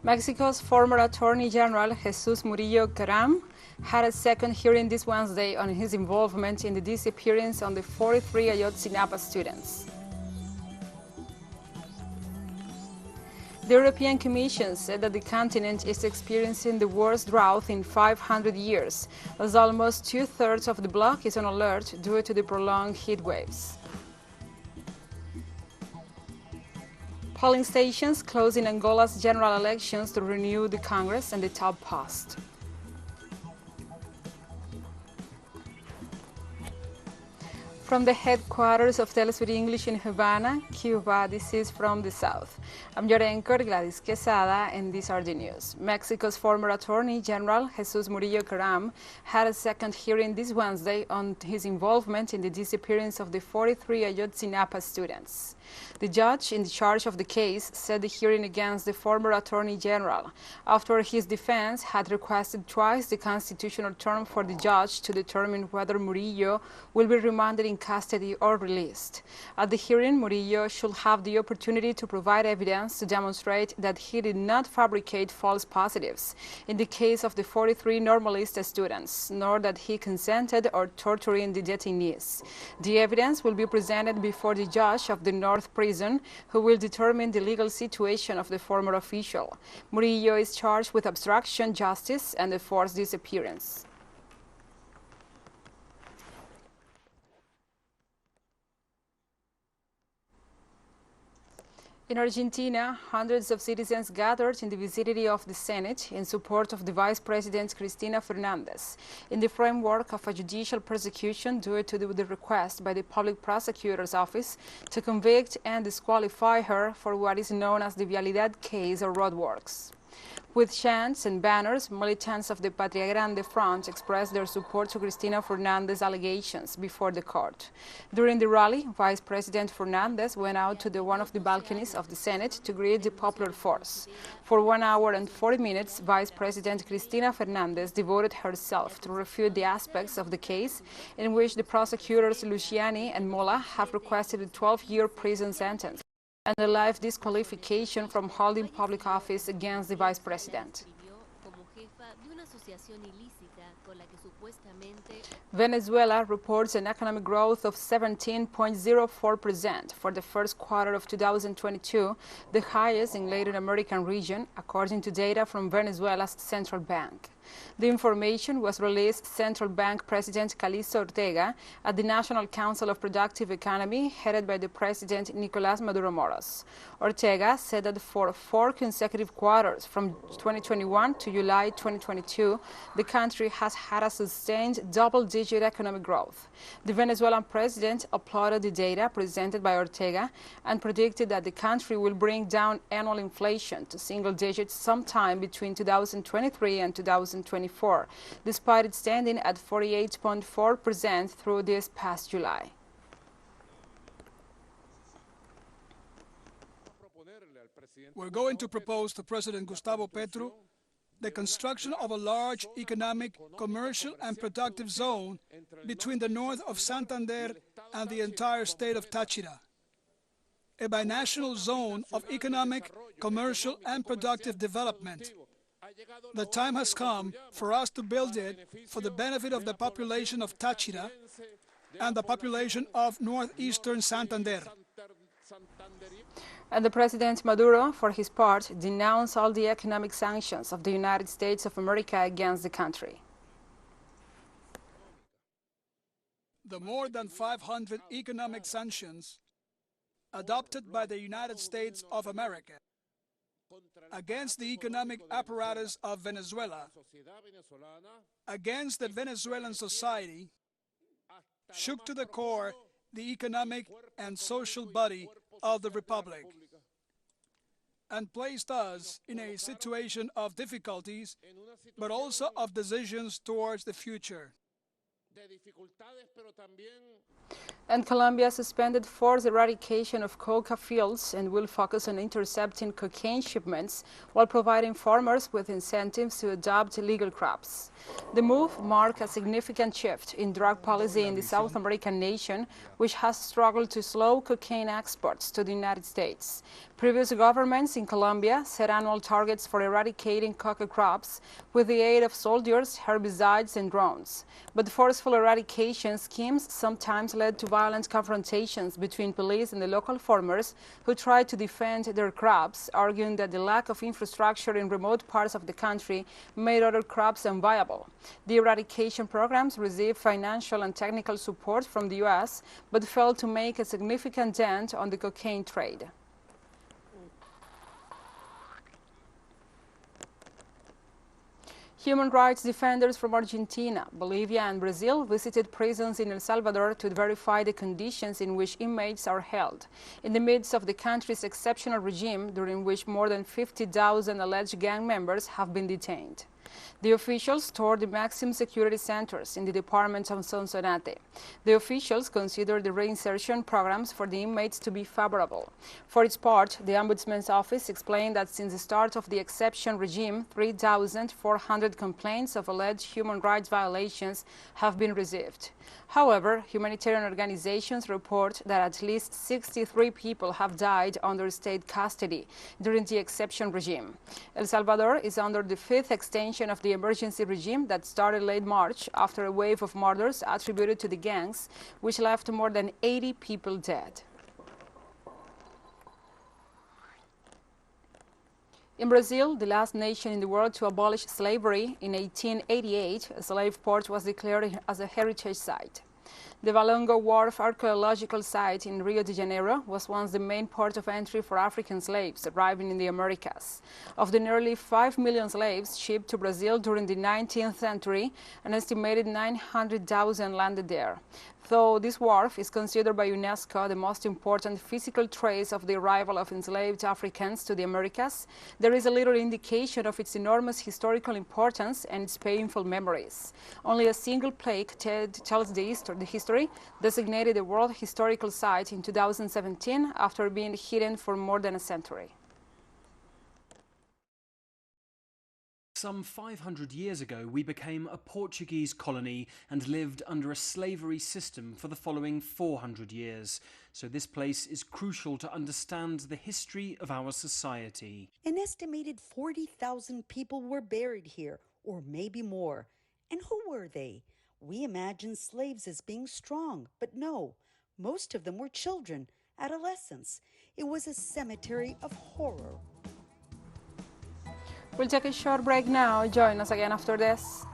Mexico's former Attorney General Jesus Murillo Caram had a second hearing this Wednesday on his involvement in the disappearance of the 43 Ayotzinapa students. The European Commission said that the continent is experiencing the worst drought in 500 years, as almost two-thirds of the bloc is on alert due to the prolonged heat waves. Polling stations closed in Angola's general elections to renew the Congress and the top post. From the headquarters of TeleSUR English in Havana, Cuba, this is From the South. I'm your anchor, Gladys Quesada, and these are the news. Mexico's former Attorney General, Jesus Murillo Caram, had a second hearing this Wednesday on his involvement in the disappearance of the 43 Ayotzinapa students. The judge in charge of the case said the hearing against the former Attorney General, after his defense had requested twice the constitutional term for the judge to determine whether Murillo will be remanded in custody or released. At the hearing, Murillo should have the opportunity to provide evidence to demonstrate that he did not fabricate false positives in the case of the 43 Normalista students, nor that he consented or torturing the detainees. The evidence will be presented before the judge of the North Prison, who will determine the legal situation of the former official. Murillo is charged with obstruction justice and the forced disappearance. In Argentina, hundreds of citizens gathered in the vicinity of the Senate in support of the Vice President Cristina Fernandez in the framework of a judicial persecution due to the request by the Public Prosecutor's Office to convict and disqualify her for what is known as the Vialidad case or roadworks. With chants and banners, militants of the Patria Grande Front expressed their support to Cristina Fernandez's allegations before the court. During the rally, Vice President Fernandez went out to one of the balconies of the Senate to greet the popular force. For 1 hour and 40 minutes, Vice President Cristina Fernandez devoted herself to refute the aspects of the case in which the prosecutors Luciani and Mola have requested a 12-year prison sentence and a life disqualification from holding public office against the vice president. Venezuela reports an economic growth of 17.04% for the first quarter of 2022, the highest in Latin American region, according to data from Venezuela's central bank. The information was released Central Bank President Calixto Ortega at the National Council of Productive Economy, headed by the President Nicolás Maduro Moros. Ortega said that for 4 consecutive quarters from 2021 to July 2022, the country has had a sustained double-digit economic growth. The Venezuelan president applauded the data presented by Ortega and predicted that the country will bring down annual inflation to single digits sometime between 2023 and 2024, despite it standing at 48.4% through this past July. We're going to propose to President Gustavo Petro the construction of a large economic, commercial, and productive zone between the north of Santander and the entire state of Táchira. A binational zone of economic, commercial, and productive development. The time has come for us to build it for the benefit of the population of Táchira and the population of northeastern Santander. And the President Maduro, for his part, denounced all the economic sanctions of the United States of America against the country. The more than 500 economic sanctions adopted by the United States of America against the economic apparatus of Venezuela, against the Venezuelan society, shook to the core the economic and social body of the Republic, and placed us in a situation of difficulties, but also of decisions towards the future. And Colombia suspended forced eradication of coca fields and will focus on intercepting cocaine shipments while providing farmers with incentives to adopt legal crops. The move marked a significant shift in drug policy in the South American nation, which has struggled to slow cocaine exports to the United States. Previous governments in Colombia set annual targets for eradicating coca crops with the aid of soldiers, herbicides, and drones. But forceful eradication schemes sometimes led to violent confrontations between police and the local farmers who tried to defend their crops, arguing that the lack of infrastructure in remote parts of the country made other crops unviable. The eradication programs received financial and technical support from the U.S., but failed to make a significant dent on the cocaine trade. Human rights defenders from Argentina, Bolivia, and Brazil visited prisons in El Salvador to verify the conditions in which inmates are held, in the midst of the country's exceptional regime during which more than 50,000 alleged gang members have been detained. The officials toured the maximum security centers in the department of Sonsonate. The officials consider the reinsertion programs for the inmates to be favorable. For its part, the Ombudsman's office explained that since the start of the exception regime, 3,400 complaints of alleged human rights violations have been received. However, humanitarian organizations report that at least 63 people have died under state custody during the exception regime. El Salvador is under the fifth extension of the emergency regime that started late March after a wave of murders attributed to the gangs, which left more than 80 people dead. In Brazil, the last nation in the world to abolish slavery, in 1888, a slave port was declared as a heritage site. The Valongo Wharf archaeological site in Rio de Janeiro was once the main port of entry for African slaves arriving in the Americas. Of the nearly 5 million slaves shipped to Brazil during the 19th century, an estimated 900,000 landed there. Though this wharf is considered by UNESCO the most important physical trace of the arrival of enslaved Africans to the Americas, there is a little indication of its enormous historical importance and its painful memories. Only a single plaque tells the history, designated a World Historical Site in 2017 after being hidden for more than a century. Some 500 years ago, we became a Portuguese colony and lived under a slavery system for the following 400 years. So this place is crucial to understand the history of our society. An estimated 40,000 people were buried here, or maybe more. And who were they? We imagined slaves as being strong, but no. Most of them were children, adolescents. It was a cemetery of horror. We'll take a short break now. Join us again after this.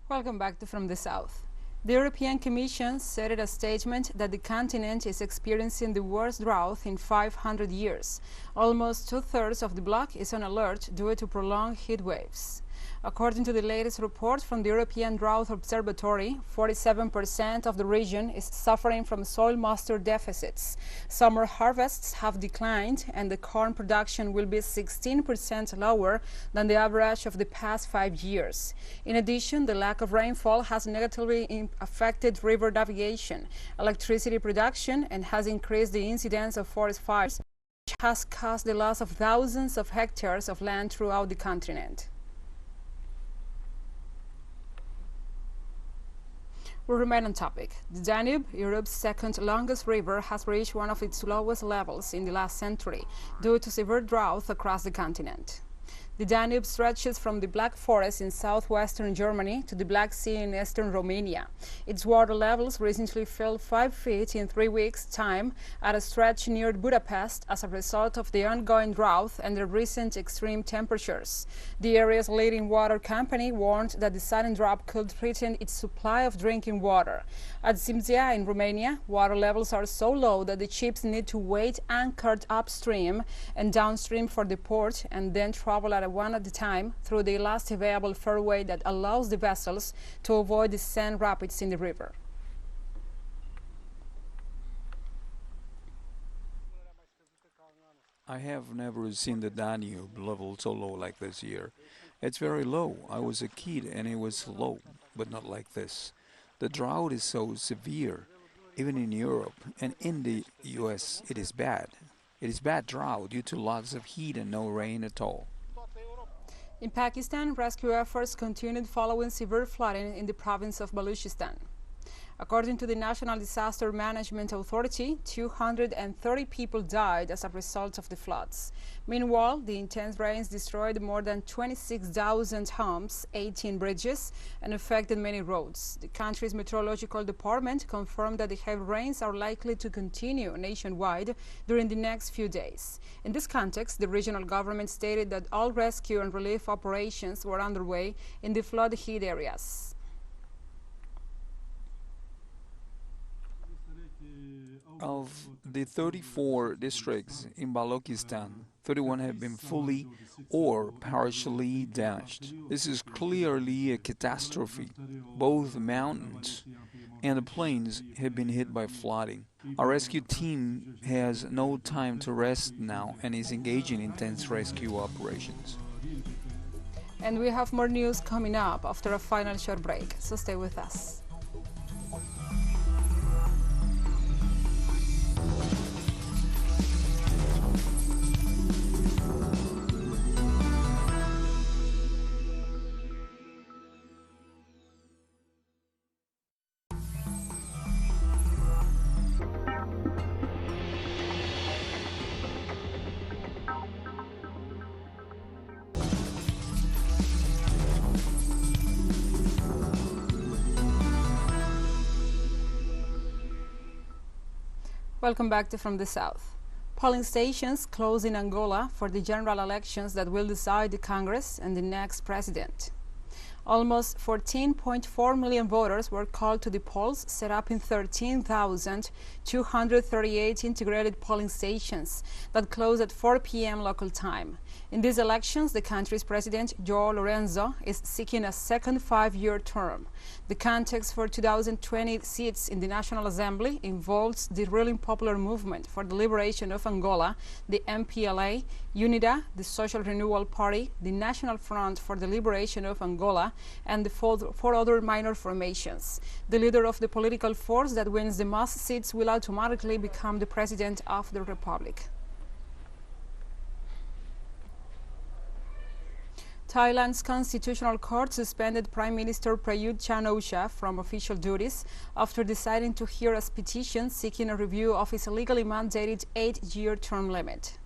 Welcome back to From the South. The European Commission said in a statement that the continent is experiencing the worst drought in 500 years. Almost two-thirds of the bloc is on alert due to prolonged heat waves. According to the latest report from the European Drought Observatory, 47% of the region is suffering from soil moisture deficits. Summer harvests have declined, and the corn production will be 16% lower than the average of the past 5 years. In addition, the lack of rainfall has negatively affected river navigation, electricity production, and has increased the incidence of forest fires, which has caused the loss of thousands of hectares of land throughout the continent. We remain on topic. The Danube, Europe's second longest river, has reached one of its lowest levels in the last century due to severe drought across the continent. The Danube stretches from the Black Forest in southwestern Germany to the Black Sea in eastern Romania. Its water levels recently fell 5 feet in 3 weeks' time at a stretch near Budapest as a result of the ongoing drought and the recent extreme temperatures. The area's leading water company warned that the sudden drop could threaten its supply of drinking water. At Simția in Romania, water levels are so low that the ships need to wait anchored upstream and downstream for the port and then travel at one at a time through the last available fairway that allows the vessels to avoid the sand rapids in the river. I have never seen the Danube level so low like this year. It's very low. I was a kid and it was low, but not like this. The drought is so severe, even in Europe and in the US it is bad. It is bad drought due to lots of heat and no rain at all. In Pakistan, rescue efforts continued following severe flooding in the province of Baluchistan. According to the National Disaster Management Authority, 230 people died as a result of the floods. Meanwhile, the intense rains destroyed more than 26,000 homes, 18 bridges, and affected many roads. The country's meteorological department confirmed that the heavy rains are likely to continue nationwide during the next few days. In this context, the regional government stated that all rescue and relief operations were underway in the flood-hit areas. Of the 34 districts in Balochistan, 31 have been fully or partially damaged. This is clearly a catastrophe. Both the mountains and the plains have been hit by flooding. Our rescue team has no time to rest now and is engaging in intense rescue operations. And we have more news coming up after a final short break, so stay with us. Welcome back to From the South. Polling stations close in Angola for the general elections that will decide the Congress and the next president. Almost 14.4 million voters were called to the polls set up in 13,238 integrated polling stations that close at 4 p.m. local time. In these elections, the country's president, João Lourenço, is seeking a second 5-year term. The context for 2020 seats in the National Assembly involves the ruling Popular Movement for the Liberation of Angola, the MPLA, UNIDA, the Social Renewal Party, the National Front for the Liberation of Angola, and the four other minor formations. The leader of the political force that wins the most seats will automatically become the president of the republic. Thailand's constitutional court suspended Prime Minister Prayut Chan-o-cha from official duties after deciding to hear a petition seeking a review of his legally mandated 8-year term limit.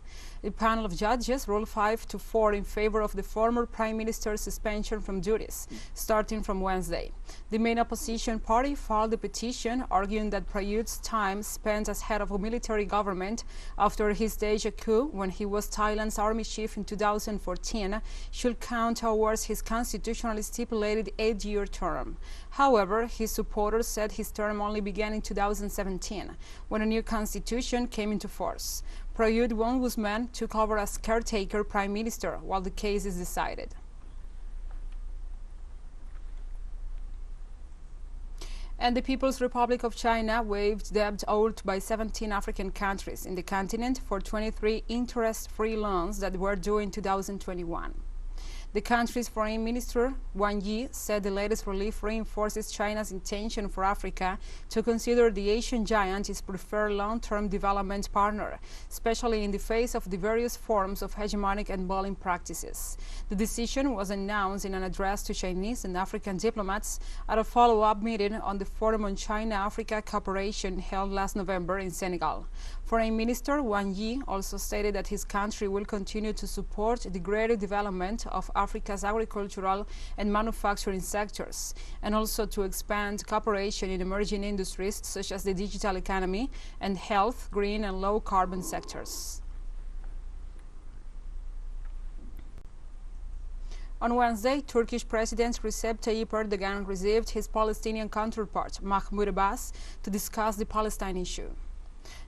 The panel of judges ruled 5-4 in favor of the former Prime Minister's suspension from duties, starting from Wednesday. The main opposition party filed a petition arguing that Prayut's time spent as head of a military government after his staged a coup when he was Thailand's army chief in 2014 should count towards his constitutionally stipulated 8-year term. However, his supporters said his term only began in 2017, when a new constitution came into force. Prayut Wongwusman took over as caretaker prime minister while the case is decided. And the People's Republic of China waived debt owed by 17 African countries in the continent for 23 interest-free loans that were due in 2021. The country's foreign minister, Wang Yi, said the latest relief reinforces China's intention for Africa to consider the Asian giant its preferred long-term development partner, especially in the face of the various forms of hegemonic and bullying practices. The decision was announced in an address to Chinese and African diplomats at a follow-up meeting on the Forum on China-Africa Cooperation held last November in Senegal. Foreign Minister Wang Yi also stated that his country will continue to support the greater development of Africa's agricultural and manufacturing sectors, and also to expand cooperation in emerging industries such as the digital economy and health, green and low-carbon sectors. On Wednesday, Turkish President Recep Tayyip Erdogan received his Palestinian counterpart, Mahmoud Abbas, to discuss the Palestine issue.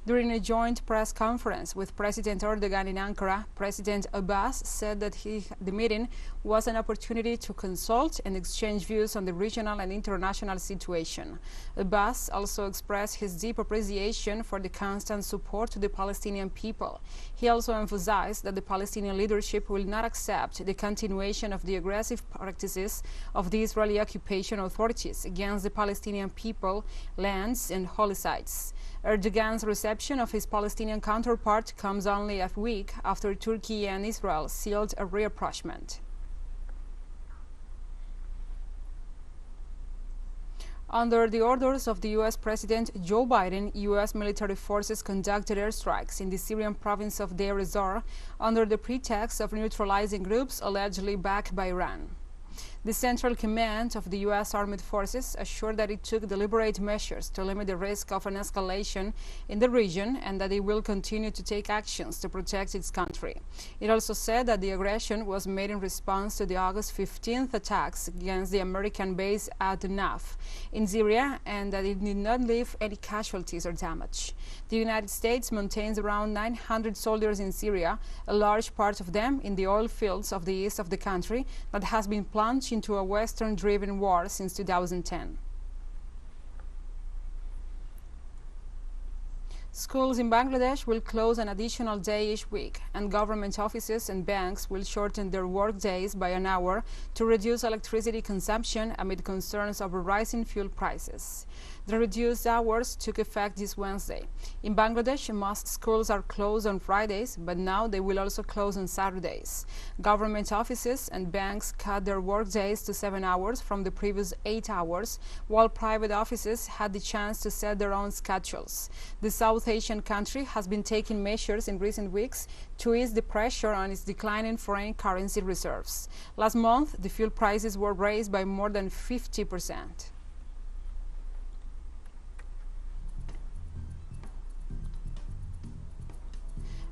During a joint press conference with President Erdogan in Ankara, President Abbas said that the meeting was an opportunity to consult and exchange views on the regional and international situation. Abbas also expressed his deep appreciation for the constant support to the Palestinian people. He also emphasized that the Palestinian leadership will not accept the continuation of the aggressive practices of the Israeli occupation authorities against the Palestinian people, lands, and holy sites. Erdogan's reception of his Palestinian counterpart comes only a week after Turkey and Israel sealed a rapprochement. Under the orders of the U.S. President Joe Biden, U.S. military forces conducted airstrikes in the Syrian province of Deir ez-Zor under the pretext of neutralizing groups allegedly backed by Iran. The Central Command of the U.S. Armed Forces assured that it took deliberate measures to limit the risk of an escalation in the region and that it will continue to take actions to protect its country. It also said that the aggression was made in response to the August 15th attacks against the American base Ayotzinapa in Syria and that it did not leave any casualties or damage. The United States maintains around 900 soldiers in Syria, a large part of them in the oil fields of the east of the country that has been plunged into a Western-driven war since 2010. Schools in Bangladesh will close an additional day each week, and government offices and banks will shorten their work days by an hour to reduce electricity consumption amid concerns over rising fuel prices. The reduced hours took effect this Wednesday. In Bangladesh, most schools are closed on Fridays, but now they will also close on Saturdays. Government offices and banks cut their work days to 7 hours from the previous 8 hours, while private offices had the chance to set their own schedules. The South Asian country has been taking measures in recent weeks to ease the pressure on its declining foreign currency reserves. Last month, the fuel prices were raised by more than 50%.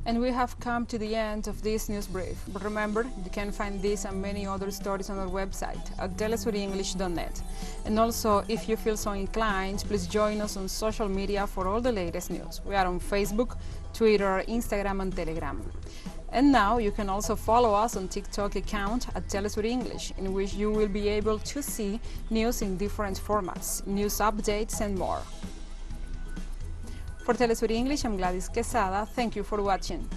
And we have come to the end of this news brief. But remember, you can find this and many other stories on our website at telesurenglish.net. And also, if you feel so inclined, please join us on social media for all the latest news. We are on Facebook, Twitter, Instagram, and Telegram. And now you can also follow us on TikTok account at TeleSUR English, in which you will be able to see news in different formats, news updates, and more. For TeleSUR English, I'm Gladys Quesada. Thank you for watching.